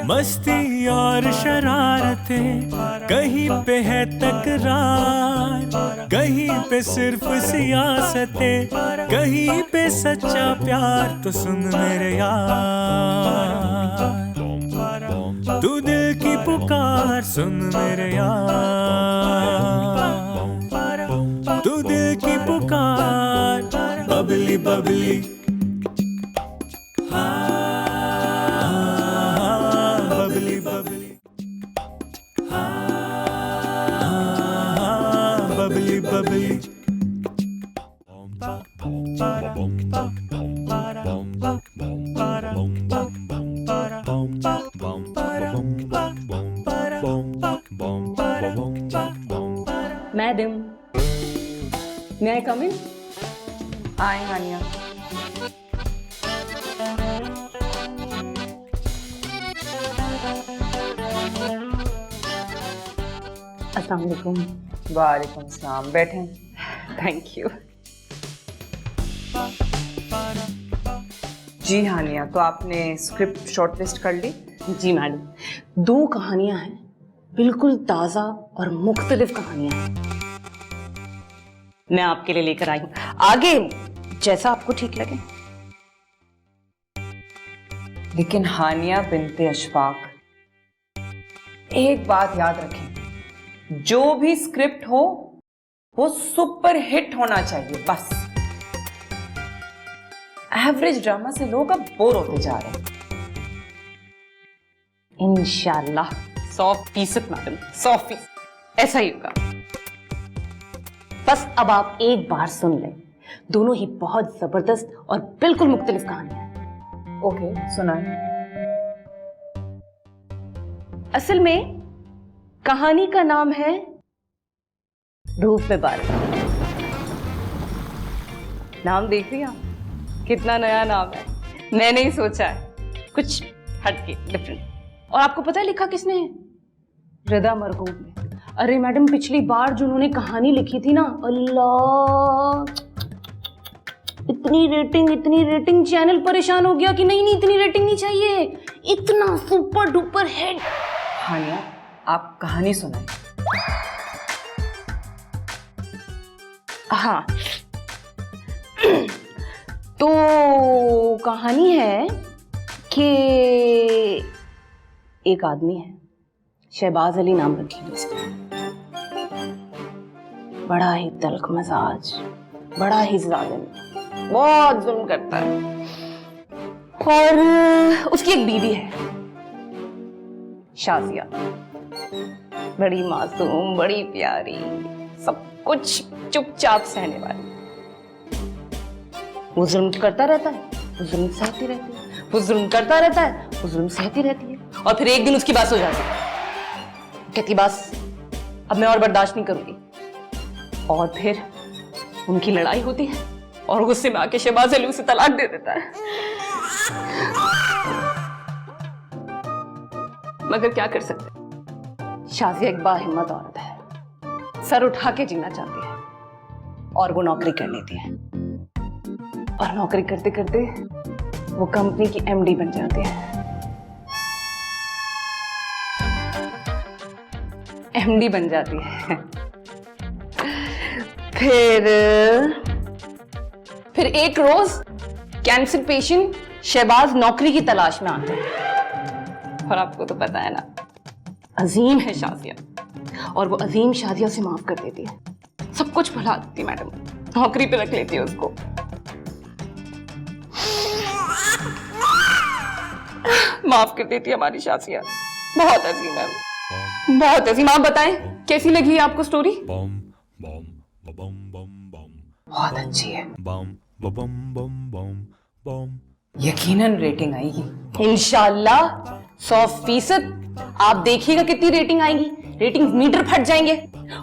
मस्ती और शरारतें कहीं पे है तकरार, कहीं पे सिर्फ सियासतें, कहीं पे सच्चा प्यार। तो सुन मेरे यार, तू दिल की पुकार सुन मेरे यार, तू दिल की पुकार। Babli Babli Babli Babli Babli Babli. Madam, may I come in? आए हानिया। अस्सलाम वालेकुम। वालेकुम सलाम, बैठें। Thank you. जी हानिया, तो आपने स्क्रिप्ट शॉर्टलिस्ट कर ली? जी मैडम, 2 कहानियां हैं, बिल्कुल ताज़ा और मुख्तलिफ कहानियां हैं। मैं आपके लिए लेकर आई हूँ, आगे जैसा आपको ठीक लगे। लेकिन हानिया बिनते अशफाक, एक बात याद रखें, जो भी स्क्रिप्ट हो वो सुपर हिट होना चाहिए बस। एवरेज ड्रामा से लोग अब बोर होते जा रहे हैं। इंशाल्लाह 100% मैडम, 100% ऐसा ही होगा। बस अब आप एक बार सुन लें, दोनों ही बहुत जबरदस्त और बिल्कुल मुख्तलिफ कहानियां हैं। ओके, सुनाएं। असल में कहानी का नाम है धूप में बारिश। नाम देख लिया, कितना नया नाम है, मैंने ही सोचा है, कुछ हटके, डिफरेंट। और आपको पता है लिखा किसने है? रदा मरगूब ने। अरे मैडम, पिछली बार जो उन्होंने कहानी लिखी थी ना, अल्लाह, इतनी रेटिंग, चैनल परेशान हो गया कि नहीं इतनी रेटिंग नहीं चाहिए, इतना सुपर डुपर हिट। हानिया, आप कहानी सुनाएं। हाँ, तो कहानी है कि एक आदमी है, शहबाज अली नाम रखी है उसका, बड़ा ही तल्ख मजाज, बड़ा ही जालिम, बहुत जुल्म करता है। और उसकी एक बीवी है शाजिया, बड़ी मासूम, बड़ी प्यारी, सब कुछ चुपचाप सहने वाली। वो जुल्म करता रहता है, वो जुल्म सहती रहती है, वो जुल्म करता रहता है, वो जुल्म सहती रहती है। और फिर एक दिन उसकी बात हो जाती है, कहती बस अब मैं और बर्दाश्त नहीं करूंगी। और फिर उनकी लड़ाई होती है और गुस्से में आके शहबाज अली उसे तलाक दे देता है। मगर क्या कर सकते, शाजिया एक बाहिम्मत औरत है, सर उठा के जीना चाहती है और वो नौकरी कर लेती है। और नौकरी करते करते वो कंपनी की एमडी बन जाती है। एमडी बन जाती है। फिर एक रोज कैंसर पेशेंट शहबाज नौकरी की तलाश में आते हैं। और आपको तो पता है ना, अजीम है शाजिया, और वो अजीम शाजिया से माफ कर देती है, सब कुछ भुला देती मैडम, नौकरी पे रख लेती है उसको। माफ कर देती है हमारी शाजिया, बहुत अजीम है, बहुत अजीम। आप बताएं कैसी लगी आपको स्टोरी? बहुत अच्छी है, यकीनन रेटिंग आएगी इंशाल्लाह 100%। आप देखिएगा कितनी रेटिंग आएंगी, रेटिंग मीटर फट जाएंगे।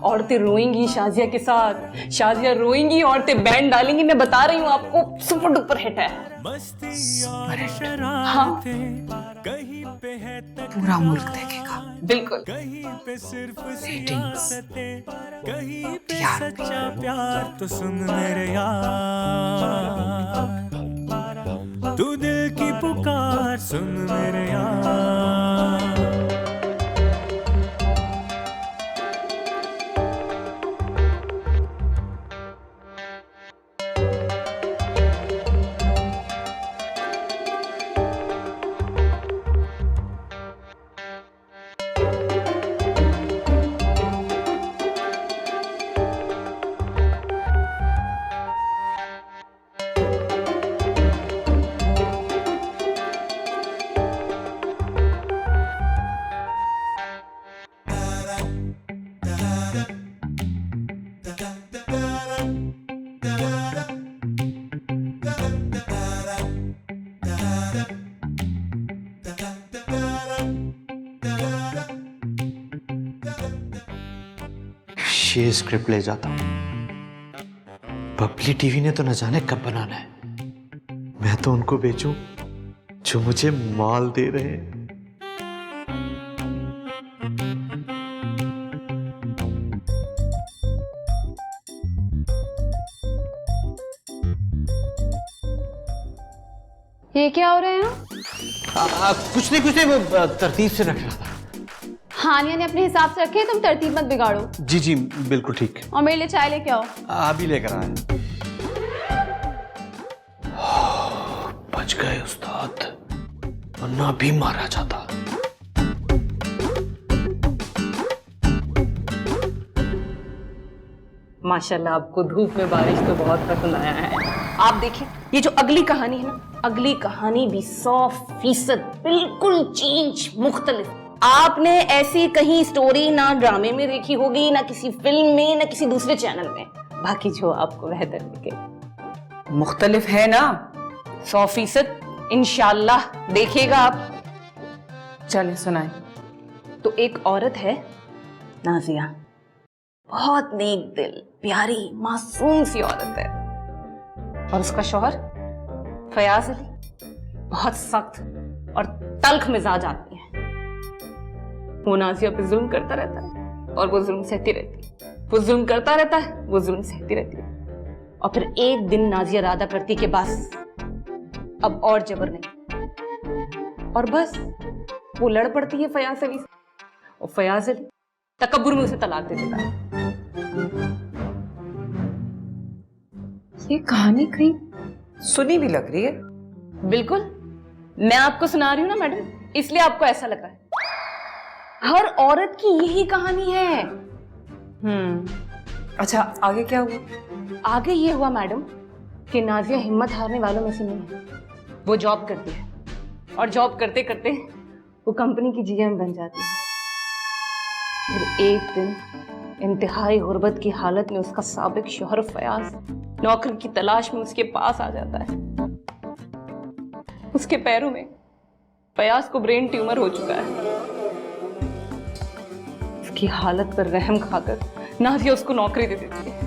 औरतें रोएंगी शाजिया के साथ, शाजिया रोएंगी, औरतें बैंड डालेंगी। मैं बता रही हूँ आपको, सुपर डुपर हिट है। मस्ती और शरारतें कहीं पे है पूरा मुल्क देखेगा। बिल्कुल। कहीं पे सिर्फ Ratings. सियासतें, कहीं पे प्यार। सच्चा प्यार। तो सुन मेरे यार, तू दिल की पुकार सुन मेरे यार। ये स्क्रिप्ट ले जाता हूं। बबली टीवी ने तो न जाने कब बनाना है। मैं तो उनको बेचूं जो मुझे माल दे रहे हैं। ये क्या हो रहा है यहाँ? कुछ नहीं वो तरतीब से रख रहा था। हानिया ने अपने हिसाब से रखे, तुम तरतीब मत बिगाड़ो। जी बिल्कुल ठीक। और मेरे लिए चाय लेके आओ। अभी लेकर आए। बच गए उस्ताद, वरना भी मारा जाता। माशाल्लाह, आपको धूप में बारिश तो बहुत पसंद आया है। आप देखिए, ये जो अगली कहानी है ना, अगली कहानी भी 100% बिल्कुल चेंज, मुख्तलिफ। आपने ऐसी कहीं स्टोरी ना ड्रामे में देखी होगी, ना किसी फिल्म में, ना किसी दूसरे चैनल में। बाकी जो आपको बेहतर लगे। मुख्तलिफ है ना? 100% इंशाल्लाह, देखिएगा आप। चले सुनाए। तो एक औरत है नाजिया, बहुत नेक दिल, प्यारी मासूम सी औरत है। और उसका शौहर फयाज अली बहुत सख्त और तल्ख मिजाज आदमी है। वो नाजिया पे जुल्म करता रहता है और वो जुल्म सहती रहती है। वो जुल्म करता रहता है, वो जुल्म सहती रहती है। और फिर एक दिन नाजिया इरादा करती कि बस अब और जबर नहीं, और बस वो लड़ पड़ती है फयाज अली से। और फयाज अली तकब्बुर में उसे तलाक दे देता है। ये कहानी कहीं सुनी भी लग रही है। बिल्कुल, मैं आपको सुना रही हूँ ना मैडम, इसलिए आपको ऐसा लग रहा है। हर औरत की यही कहानी है। अच्छा, आगे क्या हुआ? आगे ये हुआ मैडम कि नाजिया हिम्मत हारने वालों में से नहीं है। वो जॉब करती है और जॉब करते करते वो कंपनी की जीएम बन जाती है। फिर एक दिन इंतहाई गुर्बत की हालत में उसका साबिक शौहर फयाज नौकरी की तलाश में उसके पास आ जाता है। उसके पैरों में फयाज को ब्रेन ट्यूमर हो चुका है। उसकी हालत पर रहम खाकर नाजिया उसको नौकरी दे देती है।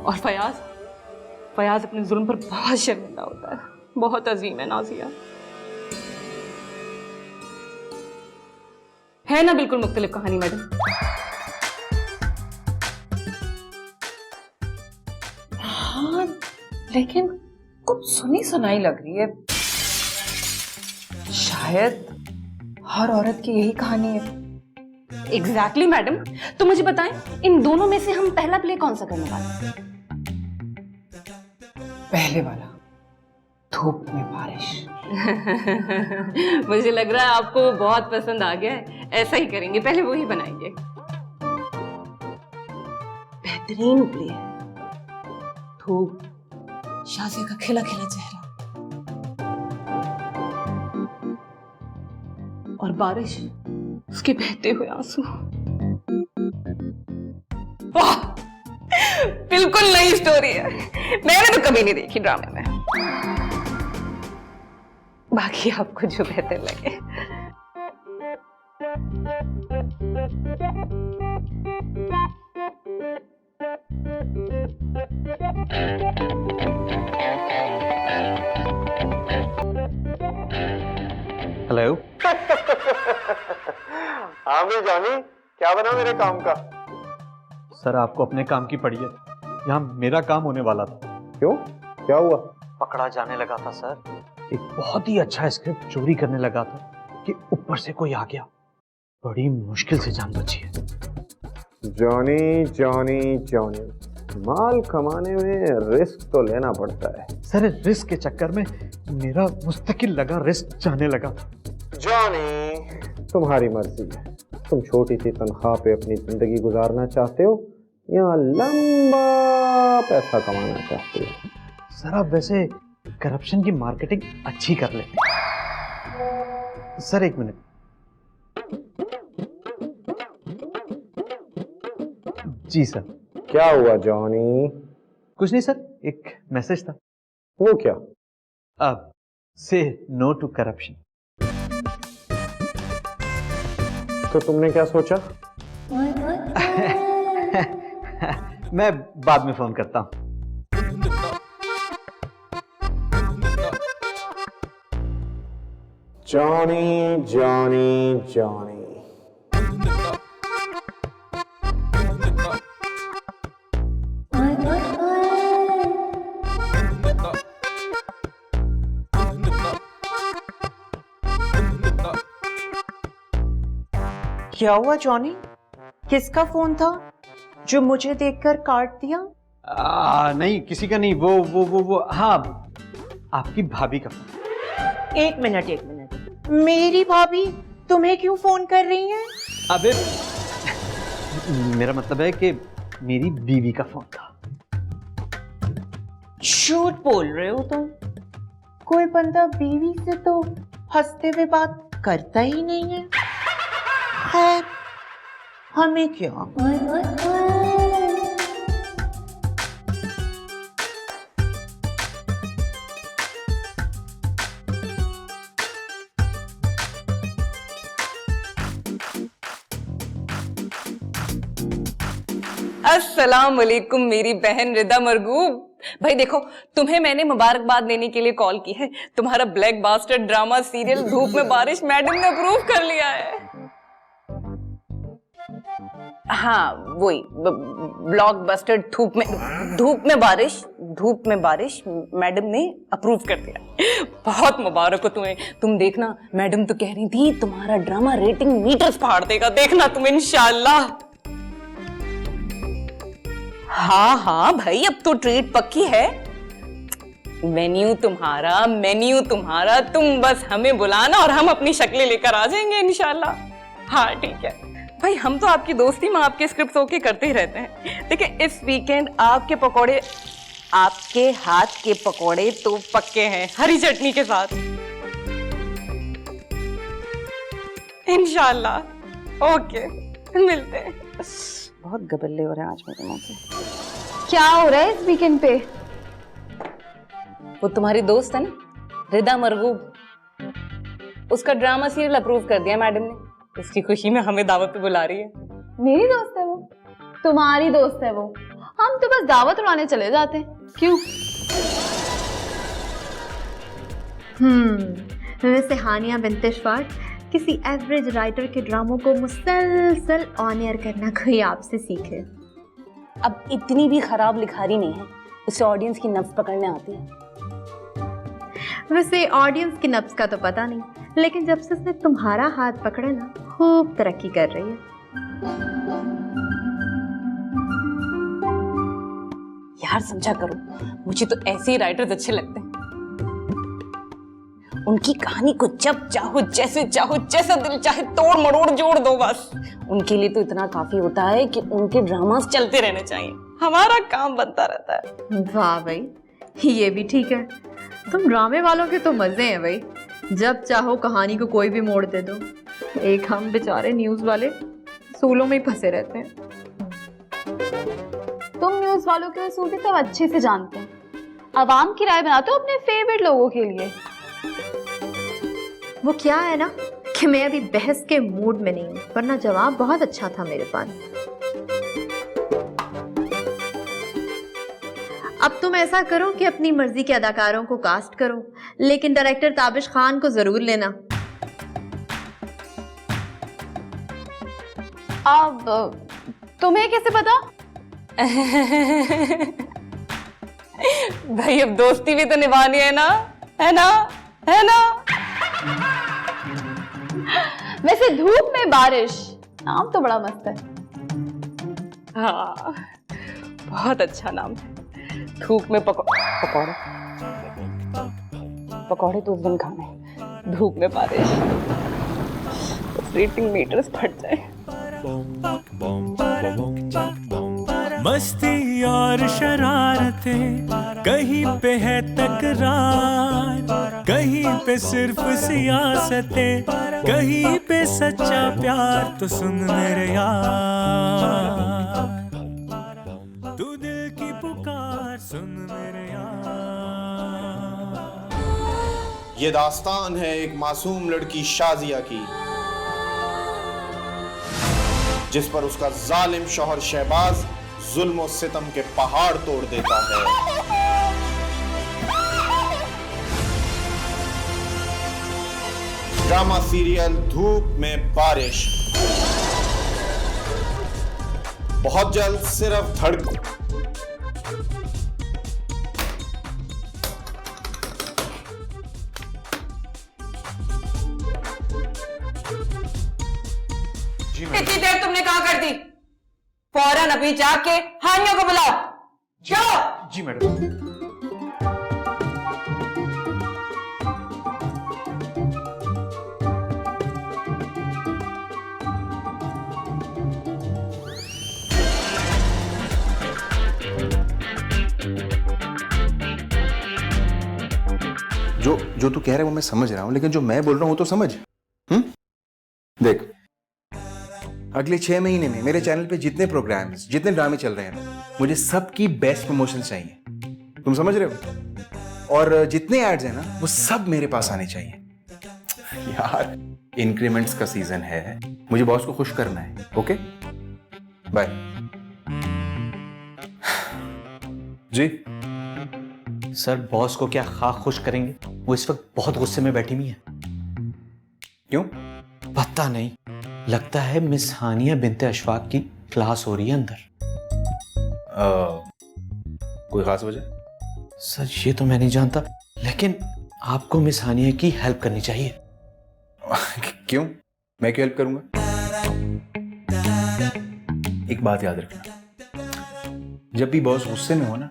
और फयाज अपने जुल्म पर बहुत शर्मिंदा होता है। बहुत अजीम है नाजिया, है ना? बिल्कुल मुख्तलिफ कहानी मैडम। हाँ, लेकिन कुछ सुनी सुनाई लग रही है। शायद हर औरत की यही कहानी है। Exactly madam. तो मुझे बताएं, इन दोनों में से हम पहला प्ले कौन सा करने वाले हैं? पहले वाला, धूप में बारिश। मुझे लग रहा है आपको बहुत पसंद आ गया है। ऐसा ही करेंगे, पहले वो ही बनाएंगे। बेहतरीन प्ले है। धूप, शाजिया का खिला खिला चेहरा, और बारिश, उसके बहते हुए आंसू। वाह, बिल्कुल नई स्टोरी है। मैंने तो कभी नहीं देखी ड्रामे में। बाकी आपको जो बेहतर लगे। हेलो। हाँ भाई जॉनी, क्या बना मेरे काम का? सर आपको अपने काम की पड़ी है, यहाँ मेरा काम होने वाला था। क्यों, क्या हुआ? पकड़ा जाने लगा था सर, एक बहुत ही अच्छा स्क्रिप्ट चोरी करने लगा था कि ऊपर से कोई आ गया, बड़ी मुश्किल से जान बची है। जॉनी जॉनी जॉनी, माल कमाने में रिस्क तो लेना पड़ता है। सर रिस्क के चक्कर में मेरा मुस्तकिल लगा रिस्क जाने लगा था। जॉनी तुम्हारी मर्जी है, तुम छोटी सी तनख्वाह पे अपनी जिंदगी गुजारना चाहते हो या लंबा पैसा कमाना चाहते हो? सर आप वैसे करप्शन की मार्केटिंग अच्छी कर लेते। सर एक मिनट। जी सर। क्या हुआ जॉनी? कुछ नहीं सर, एक मैसेज था। वो क्या? अब से नो टू करप्शन। तो तुमने क्या सोचा? मैं बाद में फोन करता हूं। जॉनी जॉनी जॉनी, क्या हुआ जॉनी? किसका फोन था जो मुझे देखकर काट दिया? नहीं किसी का नहीं, वो हाँ आपकी भाभी का फोन। एक मिनट, मेरी भाभी तुम्हें क्यों फोन कर रही हैं? अबे मेरा मतलब है कि मेरी बीवी का फोन था। झूठ बोल रहे हो तुम। कोई बंदा बीवी से तो हंसते हुए बात करता ही नहीं है। खैर हमें क्या। अस्सलाम वालेकुम मेरी बहन रिदा मरगूब। भाई देखो, तुम्हें मैंने मुबारकबाद देने के लिए कॉल की है। तुम्हारा ब्लॉकबस्टर ड्रामा सीरियल धूप में बारिश मैडम ने अप्रूव कर लिया है। हाँ वही ब्लॉकबस्टर धूप में बारिश मैडम ने अप्रूव कर दिया। बहुत मुबारक हो तुम्हें। तुम देखना, मैडम तो कह रही थी तुम्हारा ड्रामा रेटिंग मीटर्स फाड़ देगा। देखना तुम इंशाल्लाह। हाँ भाई, अब तो ट्रीट पक्की है। मेन्यू तुम्हारा, तुम बस हमें बुलाना और हम अपनी शक्लें लेकर आ जाएंगे इंशाल्लाह। हाँ ठीक है भाई, हम तो आपकी दोस्ती में आपके स्क्रिप्ट ओके करते ही रहते हैं। देखिए इस वीकेंड आपके हाथ के पकोड़े तो पक्के हैं, हरी चटनी के साथ इंशाल्लाह। ओके मिलते हैं। बहुत गबल्ले हो रहे हैं आज मेरे मुंह से। क्या हो रहा है इस वीकेंड पे? वो तुम्हारी दोस्त है ना रिदा मरगूब, उसका ड्रामा सीरियल अप्रूव कर दिया मैडम ने। इसकी खुशी में हमें दावत पे बुला रही है। मेरी दोस्त है वो? तुम्हारी दोस्त है वो? हम तो बस दावत उड़ाने चले जाते हैं। क्यों? वैसे हानिया बिन्ते श्वार्ट किसी एवरेज राइटर के ड्रामों को मुसलसल ऑन एयर करना कोई आपसे सीखे। अब इतनी भी खराब लिखारी नहीं है, उसे ऑडियंस की नब्ज पकड़ने आती है। वैसे ऑडियंस की नब्ज का तो पता नहीं, लेकिन जब से उसने तुम्हारा हाथ पकड़ा ना, खूब तरक्की कर रही है। यार समझा करो, मुझे तो ऐसे ही राइटर्स अच्छे लगते हैं। उनकी कहानी को जब चाहो, जैसे चाहो, जैसा दिल चाहे तोड़ मरोड़ जोड़ दो बस। उनके लिए तो इतना काफी होता है कि उनके ड्रामास चलते रहने चाहिए, हमारा काम बनता रहता है। वाह भाई, ये भी ठीक है। तुम ड्रामे वालों के तो मजे हैं भाई, जब चाहो कहानी को कोई भी मोड़ दे दो। एक हम बेचारे न्यूज वाले सूलों में ही फंसे रहते हैं। तुम न्यूज वालों के असूल भी सब अच्छे से जानते हैं। आवाम की राय बनाते हो अपने फेवरेट लोगों के लिए। वो क्या है ना कि मैं अभी बहस के मूड में नहीं हूँ। वरना जवाब बहुत अच्छा था मेरे पास। अब तुम ऐसा करो कि अपनी मर्जी के अदाकारों को कास्ट करो, लेकिन डायरेक्टर ताबिश खान को जरूर लेना। अब तुम्हें कैसे पता? भाई अब दोस्ती भी तो निभानी है ना, है ना, है ना? वैसे धूप में बारिश नाम तो बड़ा मस्त है। हाँ, बहुत अच्छा नाम है। धूप में पकौड़े पकौड़े तो उस दिन खाने, धूप में बारिश, रेटिंग मीटर्स फट जाए। मस्ती और शरारतें, कहीं पे है तकरार, कहीं पे सिर्फ सियासतें, कहीं पे सच्चा प्यार। तो सुन मेरे यार, तू दिल की पुकार सुन मेरे यार। ये दास्तान है एक मासूम लड़की शाजिया की, जिस पर उसका जालिम शौहर शहबाज जुल्म और सितम के पहाड़ तोड़ देता है। ड्रामा सीरियल धूप में बारिश बहुत जल्द सिर्फ धड़क। इतनी देर तुमने कहाँ कर दी? फौरन अभी जाके हानियों को बुलाओ। जाओ। जी मैडम। जो तू कह रहा है वो मैं समझ रहा हूं, लेकिन जो मैं बोल रहा हूं वो तो समझ। देख, अगले 6 महीने में मेरे चैनल पे जितने प्रोग्राम्स, जितने ड्रामे चल रहे हैं, मुझे सबकी बेस्ट प्रमोशन चाहिए। तुम समझ रहे हो? और जितने एड्स हैं ना, वो सब मेरे पास आने चाहिए। यार, इंक्रीमेंट्स का सीजन है, मुझे बॉस को खुश करना है। Okay, bye. जी सर, बॉस को क्या खाक खुश करेंगे? वो इस वक्त बहुत गुस्से में बैठी हुई है। क्यों? पता नहीं, लगता है मिस हानिया बिनते अशफाक की क्लास हो रही है अंदर। कोई खास वजह? सर ये तो मैं नहीं जानता, लेकिन आपको मिस हानिया की हेल्प करनी चाहिए। क्यों? मैं क्यों हेल्प करूंगा? एक बात याद रखना, जब भी बॉस गुस्से में हो ना,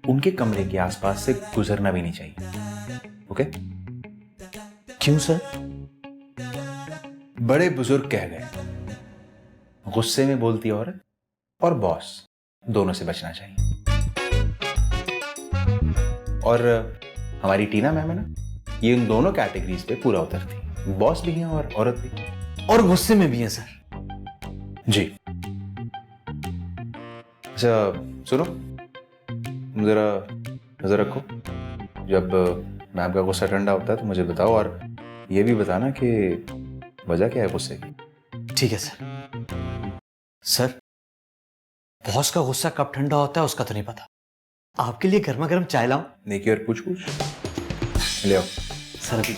उनके कमरे के आसपास से गुजरना भी नहीं चाहिए। ओके? क्यों सर? बड़े बुजुर्ग कह गए, गुस्से में बोलती औरत और बॉस दोनों से बचना चाहिए। और हमारी टीना मैम है ना, ये इन दोनों कैटेगरीज पे पूरा उतरती, बॉस भी हैं और औरत भी, और गुस्से में भी है सर। जी। अच्छा सुनो, जरा नजर रखो, जब मैम का गुस्सा ठंडा होता है तो मुझे बताओ, और ये भी बताना कि वजह क्या है गुस्से की। ठीक है सर। सर, बॉस का गुस्सा कब ठंडा होता है उसका तो नहीं पता। आपके लिए गर्मा गर्म चाय लाऊं? नेकी और पूछ ले आओ। सर अभी